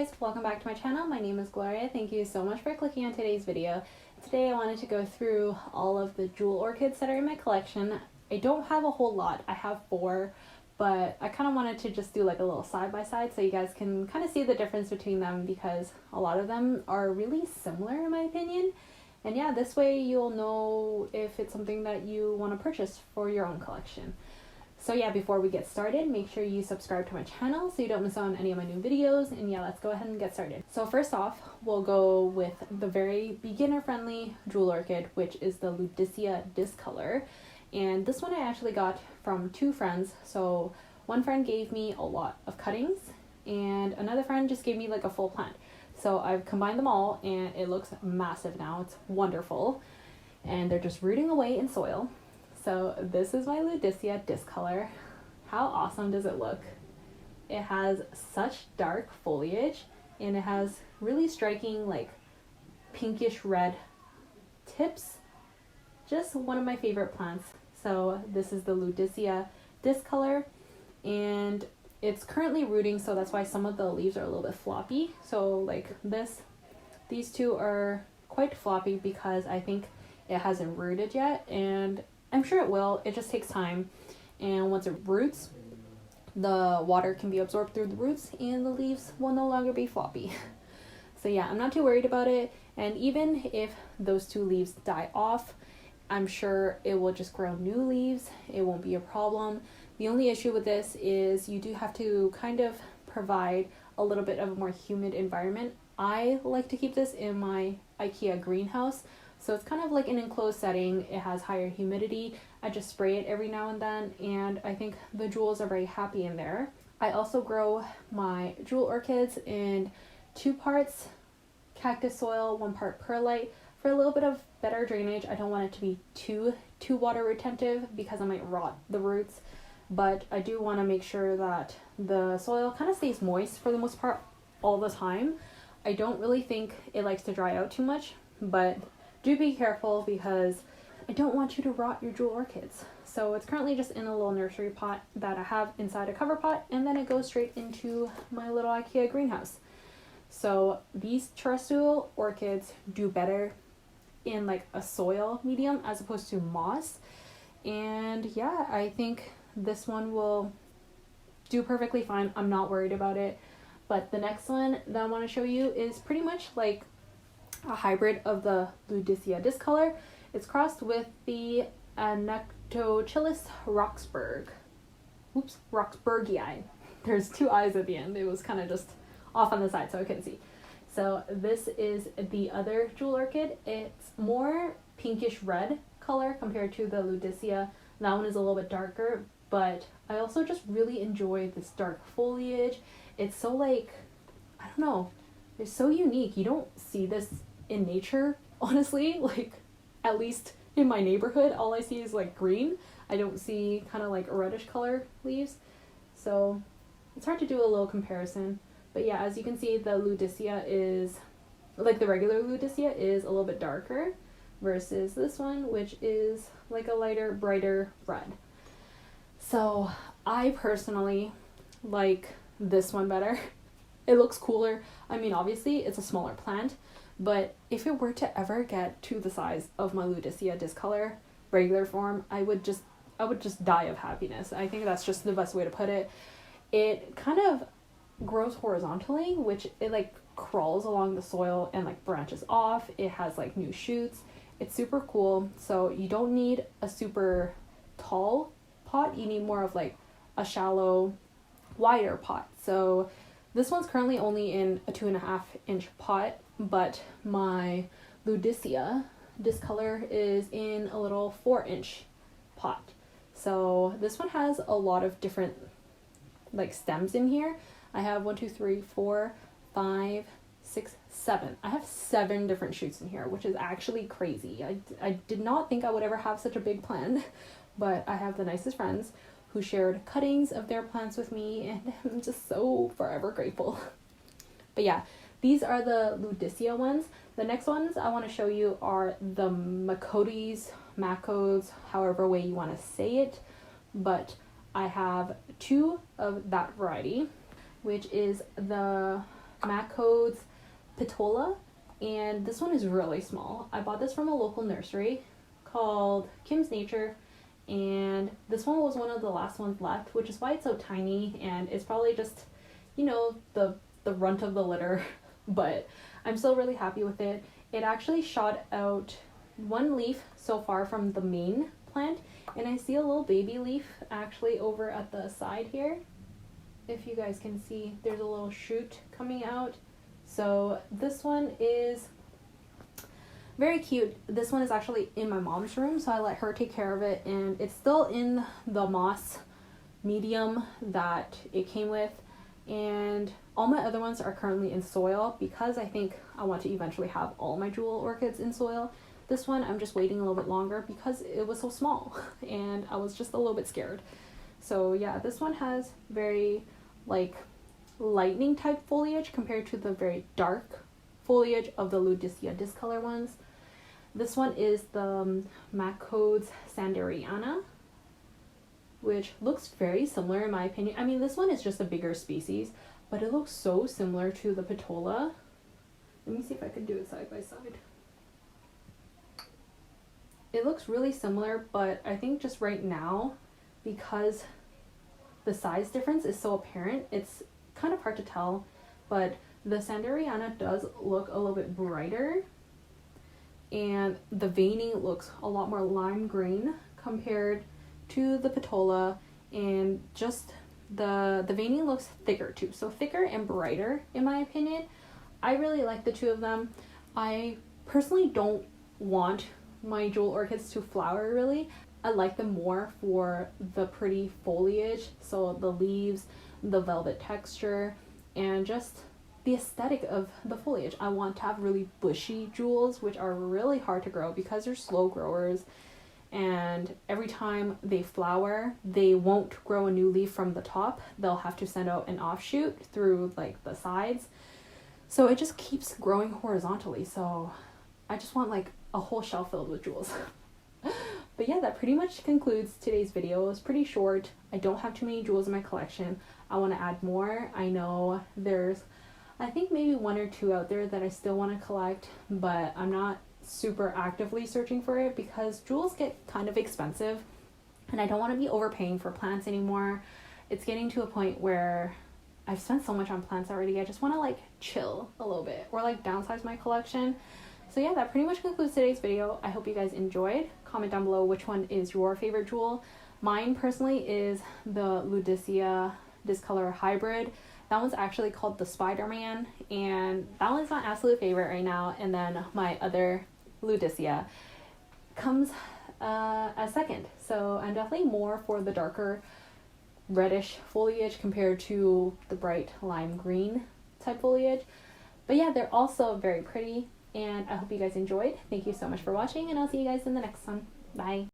guys, welcome back to my channel. My name is Gloria. Thank you so much for clicking on today's video. Today I wanted to go through all of the jewel orchids that are in my collection. I don't have a whole lot, I have 4, but I kind of wanted to just do like a little side-by-side so you guys can kind of see the difference between them because a lot of them are really similar in my opinion. And yeah, this way you'll know if it's something that you want to purchase for your own collection. So yeah, before we get started, make sure you subscribe to my channel so you don't miss out on any of my new videos. And yeah, let's go ahead and get started. So first off, we'll go with the very beginner-friendly jewel orchid, which is the Ludwigia discolor. And this one I actually got from 2 friends. So one friend gave me a lot of cuttings and another friend just gave me like a full plant. So I've combined them all and it looks massive now. It's wonderful. And they're just rooting away in soil. So this is my Ludwigia discolor. How awesome does it look? It has such dark foliage and it has really striking like pinkish red tips. Just one of my favorite plants. So this is the Ludwigia discolor and it's currently rooting, so that's why some of the leaves are a little bit floppy. So like these 2 are quite floppy because I think it hasn't rooted yet, and I'm sure it will. It just takes time, and once it roots, the water can be absorbed through the roots and the leaves will no longer be floppy. So yeah, I'm not too worried about it, and even if those 2 leaves die off, I'm sure it will just grow new leaves. It won't be a problem. The only issue with this is you do have to kind of provide a little bit of a more humid environment. I like to keep this in my IKEA greenhouse. So it's kind of like an enclosed setting. It has higher humidity. I just spray it every now and then, and I think the jewels are very happy in there. I also grow my jewel orchids in 2 parts cactus soil, 1 part perlite, for a little bit of better drainage. I don't want it to be too water retentive because I might rot the roots, but I do want to make sure that the soil kind of stays moist for the most part all the time. I don't really think it likes to dry out too much, but do be careful because I don't want you to rot your jewel orchids. So it's currently just in a little nursery pot that I have inside a cover pot, and then it goes straight into my little IKEA greenhouse. So these terrestrial orchids do better in like a soil medium as opposed to moss. And yeah, I think this one will do perfectly fine. I'm not worried about it. But the next one that I want to show you is pretty much like a hybrid of the Ludwigia discolor. It's crossed with the anoectochilus roxburghii. There's 2 eyes at the end. It was kind of just off on the side so I couldn't see. So this is the other jewel orchid. It's more pinkish red color compared to the Ludwigia. That one is a little bit darker, but I also just really enjoy this dark foliage. It's so like, I don't know, it's so unique. You don't see this in nature, honestly. Like, at least in my neighborhood, all I see is like green. I don't see kind of like a reddish color leaves. So it's hard to do a little comparison. But yeah, as you can see, the Ludwigia is, like the regular Ludwigia is a little bit darker versus this one, which is like a lighter, brighter red. So I personally like this one better. It looks cooler. I mean, obviously it's a smaller plant, but if it were to ever get to the size of my Ludwigia discolor regular form, I would just die of happiness. I think that's just the best way to put it. It kind of grows horizontally, which it like crawls along the soil and like branches off. It has like new shoots. It's super cool. So you don't need a super tall pot. You need more of like a shallow, wider pot. So this one's currently only in a 2.5 inch pot, but my Ludwigia discolor is in a little 4-inch pot. So this one has a lot of different like stems in here. I have 1, 2, 3, 4, 5, 6, 7. I have 7 different shoots in here, which is actually crazy. I did not think I would ever have such a big plant, but I have the nicest friends who shared cuttings of their plants with me, and I'm just so forever grateful. But yeah, these are the Ludwigia ones. The next ones I want to show you are the Maccodes, however way you want to say it, but I have 2 of that variety, which is the Maccodes petola, and this one is really small. I bought this from a local nursery called Kim's Nature, and this one was one of the last ones left, which is why it's so tiny, and it's probably just, you know, the runt of the litter, but I'm still really happy with it. It actually shot out one leaf so far from the main plant, and I see a little baby leaf actually over at the side here. If you guys can see, there's a little shoot coming out. So this one is very cute. This one is actually in my mom's room, so I let her take care of it, and it's still in the moss medium that it came with, and all my other ones are currently in soil because I think I want to eventually have all my jewel orchids in soil. This one I'm just waiting a little bit longer because it was so small and I was just a little bit scared. So yeah, this one has very like lightning type foliage compared to the very dark foliage of the Ludwigia discolor ones. This one is the Maccodes sanderiana, which looks very similar in my opinion. I mean, this one is just a bigger species, but it looks so similar to the petola. Let me see if I can do it side by side. It looks really similar, but I think just right now, because the size difference is so apparent, it's kind of hard to tell, but the sanderiana does look a little bit brighter, and the veining looks a lot more lime green compared to the petola, and just the veining looks thicker too, so thicker and brighter in my opinion. I really like the two of them. I personally don't want my jewel orchids to flower really. I like them more for the pretty foliage, so the leaves, the velvet texture, and just the aesthetic of the foliage. I want to have really bushy jewels, which are really hard to grow because they're slow growers, and every time they flower they won't grow a new leaf from the top. They'll have to send out an offshoot through like the sides, so it just keeps growing horizontally. So I just want like a whole shelf filled with jewels. But yeah, that pretty much concludes today's video. It was pretty short. I don't have too many jewels in my collection. I want to add more. I know there's, I think maybe one or two out there that I still want to collect, but I'm not super actively searching for it because jewels get kind of expensive and I don't want to be overpaying for plants anymore. It's getting to a point where I've spent so much on plants already. I just want to like chill a little bit or like downsize my collection. So yeah, that pretty much concludes today's video. I hope you guys enjoyed. Comment down below which one is your favorite jewel. Mine personally is the Ludwigia discolor hybrid. That one's actually called the Spiderman, and that one's my absolute favorite right now. And then my other Ludwigia comes as second. So I'm definitely more for the darker reddish foliage compared to the bright lime green type foliage. But yeah, they're also very pretty, and I hope you guys enjoyed. Thank you so much for watching, and I'll see you guys in the next one. Bye.